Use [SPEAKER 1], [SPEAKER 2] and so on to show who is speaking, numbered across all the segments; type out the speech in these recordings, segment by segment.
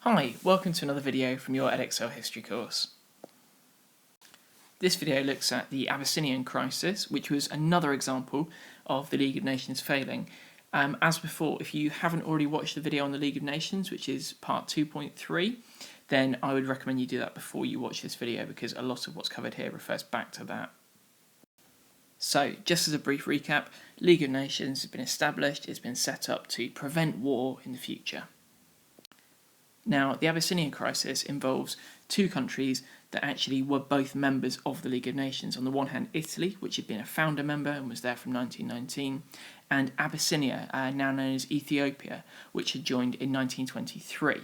[SPEAKER 1] Hi, welcome to another video from your Edexcel history course. This video looks at the Abyssinian Crisis, which was another example of the League of Nations failing. As before, if you haven't already watched the video on the League of Nations, which is part 2.3, then I would recommend you do that before you watch this video because a lot of what's covered here refers back to that. So, just as a brief recap, League of Nations has been established, it's been set up to prevent war in the future. Now, the Abyssinian Crisis involves two countries that actually were both members of the League of Nations. On the one hand, Italy, which had been a founder member and was there from 1919, and Abyssinia, now known as Ethiopia, which had joined in 1923.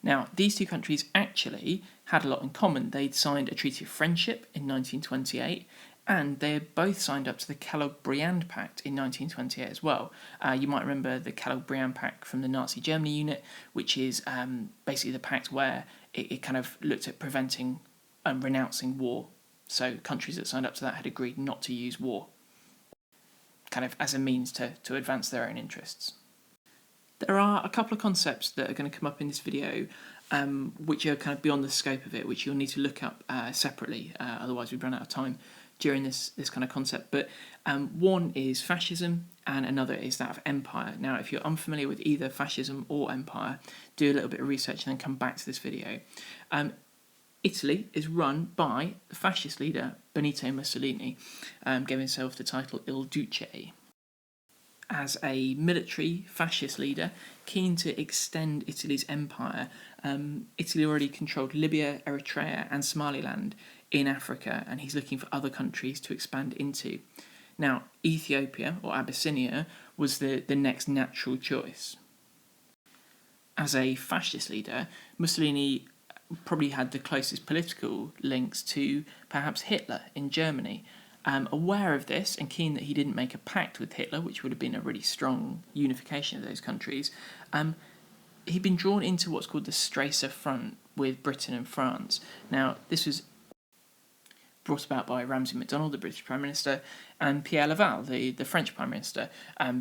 [SPEAKER 1] Now, these two countries actually had a lot in common. They'd signed a Treaty of Friendship in 1928, and they had both signed up to the Hoare-Laval Pact in 1928 as well. You might remember the Hoare-Laval Pact from the Nazi Germany unit, which is basically the pact where it kind of looked at preventing and renouncing war. So countries that signed up to that had agreed not to use war, kind of as a means to advance their own interests. There are a couple of concepts that are going to come up in this video which are kind of beyond the scope of it, which you'll need to look up separately, otherwise we'd run out of time during this kind of concept. But one is fascism and another is that of empire. Now, if you're unfamiliar with either fascism or empire, do a little bit of research and then come back to this video. Italy is run by the fascist leader Benito Mussolini, gave himself the title Il Duce. As a military fascist leader, keen to extend Italy's empire, Italy already controlled Libya, Eritrea and Somaliland in Africa, and he's looking for other countries to expand into. Now, Ethiopia, or Abyssinia, was the next natural choice. As a fascist leader, Mussolini probably had the closest political links to perhaps Hitler in Germany. Aware of this and keen that he didn't make a pact with Hitler, which would have been a really strong unification of those countries, he'd been drawn into what's called the Strasser Front with Britain and France. Now, this was brought about by Ramsay MacDonald, the British Prime Minister, and Pierre Laval, the French Prime Minister.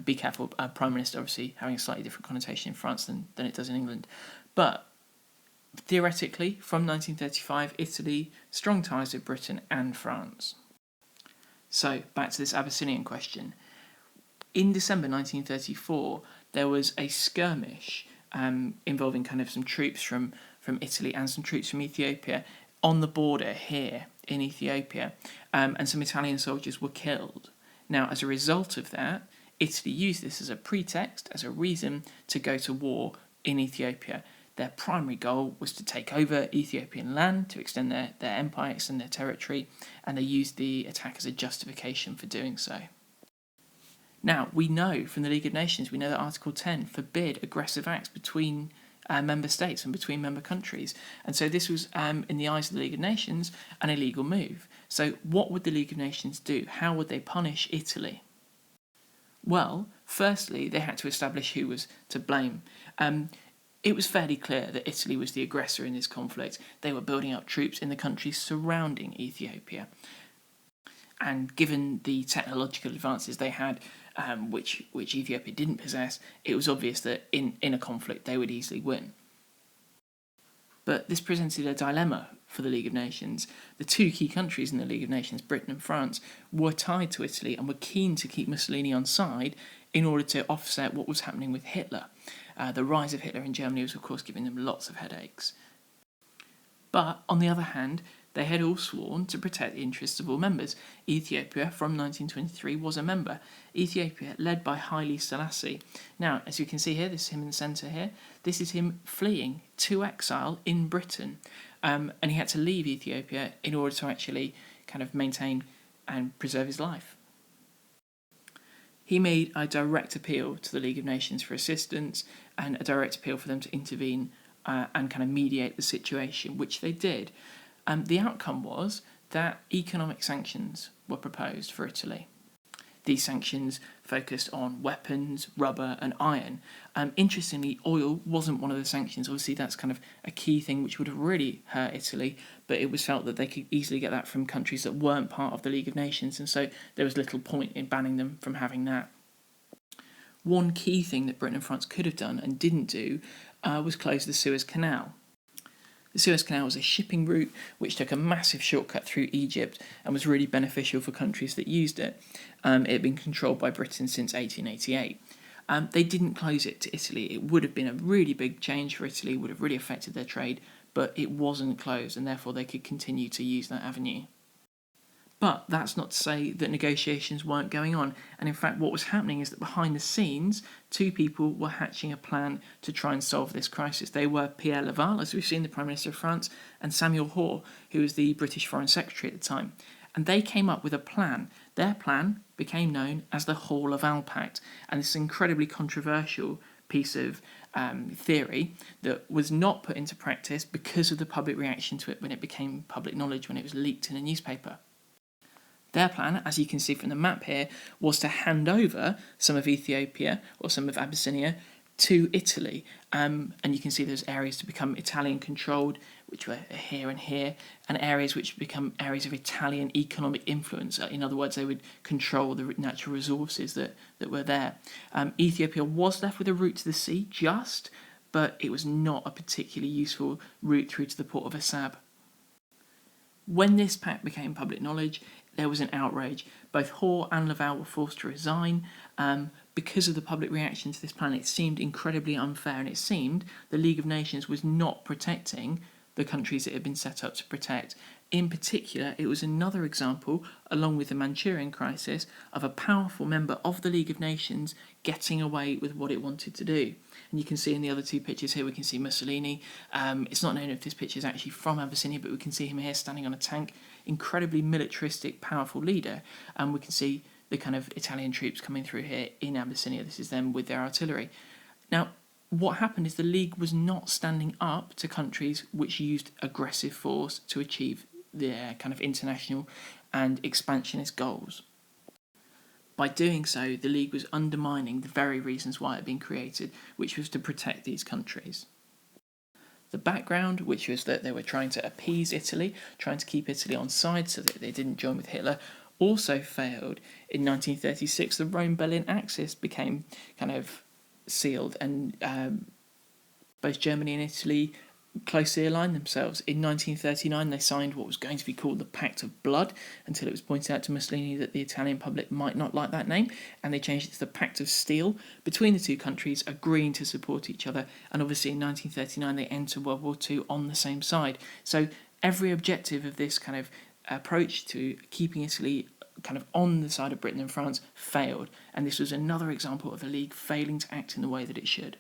[SPEAKER 1] Be careful, Prime Minister obviously having a slightly different connotation in France than it does in England. But theoretically, from 1935, Italy, strong ties with Britain and France. So, back to this Abyssinian question. In December 1934, there was a skirmish involving kind of some troops from Italy and some troops from Ethiopia on the border here in Ethiopia, and some Italian soldiers were killed. Now, as a result of that, Italy used this as a pretext, as a reason to go to war in Ethiopia. Their primary goal was to take over Ethiopian land, to extend their empire, extend their territory, and they used the attack as a justification for doing so. Now, we know from the League of Nations, we know that Article 10 forbid aggressive acts between member states and between member countries. And so this was, in the eyes of the League of Nations, an illegal move. So what would the League of Nations do? How would they punish Italy? Well, firstly, they had to establish who was to blame. It was fairly clear that Italy was the aggressor in this conflict. They were building up troops in the countries surrounding Ethiopia. And given the technological advances they had, which Ethiopia didn't possess, it was obvious that in a conflict they would easily win. But this presented a dilemma for the League of Nations. The two key countries in the League of Nations, Britain and France, were tied to Italy and were keen to keep Mussolini on side in order to offset what was happening with Hitler. The rise of Hitler in Germany was, of course, giving them lots of headaches. But, on the other hand, they had all sworn to protect the interests of all members. Ethiopia, from 1923, was a member. Ethiopia, led by Haile Selassie. Now, as you can see here, this is him in the centre here. This is him fleeing to exile in Britain. And he had to leave Ethiopia in order to actually kind of maintain and preserve his life. He made a direct appeal to the League of Nations for assistance and a direct appeal for them to intervene and kind of mediate the situation, which they did. The outcome was that economic sanctions were proposed for Italy. These sanctions focused on weapons, rubber and iron. Interestingly, oil wasn't one of the sanctions. Obviously, that's kind of a key thing which would have really hurt Italy, but it was felt that they could easily get that from countries that weren't part of the League of Nations, and so there was little point in banning them from having that. One key thing that Britain and France could have done and didn't do was close the Suez Canal. The Suez Canal was a shipping route which took a massive shortcut through Egypt and was really beneficial for countries that used it. It had been controlled by Britain since 1888. They didn't close it to Italy. It would have been a really big change for Italy, would have really affected their trade, but it wasn't closed, and therefore they could continue to use that avenue. But that's not to say that negotiations weren't going on, and in fact what was happening is that behind the scenes, two people were hatching a plan to try and solve this crisis. They were Pierre Laval, as we've seen, the Prime Minister of France, and Samuel Hoare, who was the British Foreign Secretary at the time. And they came up with a plan. Their plan became known as the Hoare-Laval Pact, and this incredibly controversial piece of theory that was not put into practice because of the public reaction to it when it became public knowledge, when it was leaked in a newspaper. Their plan, as you can see from the map here, was to hand over some of Ethiopia or some of Abyssinia to Italy. And you can see those areas to become Italian-controlled, which were here and here, and areas which become areas of Italian economic influence. In other words, they would control the natural resources that were there. Ethiopia was left with a route to the sea, but it was not a particularly useful route through to the port of Assab. When this pact became public knowledge, there was an outrage. Both Hoare and Laval were forced to resign because of the public reaction to this plan. It seemed incredibly unfair, and it seemed the League of Nations was not protecting the countries it had been set up to protect. In particular, it was another example, along with the Manchurian crisis, of a powerful member of the League of Nations getting away with what it wanted to do. And you can see in the other two pictures here, we can see Mussolini. It's not known if this picture is actually from Abyssinia, but we can see him here standing on a tank. Incredibly militaristic, powerful leader. And we can see the kind of Italian troops coming through here in Abyssinia. This is them with their artillery. Now, what happened is the League was not standing up to countries which used aggressive force to achieve their kind of international and expansionist goals. By doing so, the League was undermining the very reasons why it had been created, which was to protect these countries. The background, which was that they were trying to appease Italy, trying to keep Italy on side so that they didn't join with Hitler, also failed. In 1936, the Rome-Berlin Axis became kind of sealed, and both Germany and Italy closely aligned themselves. In 1939, they signed what was going to be called the Pact of Blood, until it was pointed out to Mussolini that the Italian public might not like that name, and they changed it to the Pact of Steel, between the two countries agreeing to support each other. And obviously in 1939 they entered World War II on the same side. So every objective of this kind of approach to keeping Italy kind of on the side of Britain and France failed, and this was another example of the League failing to act in the way that it should.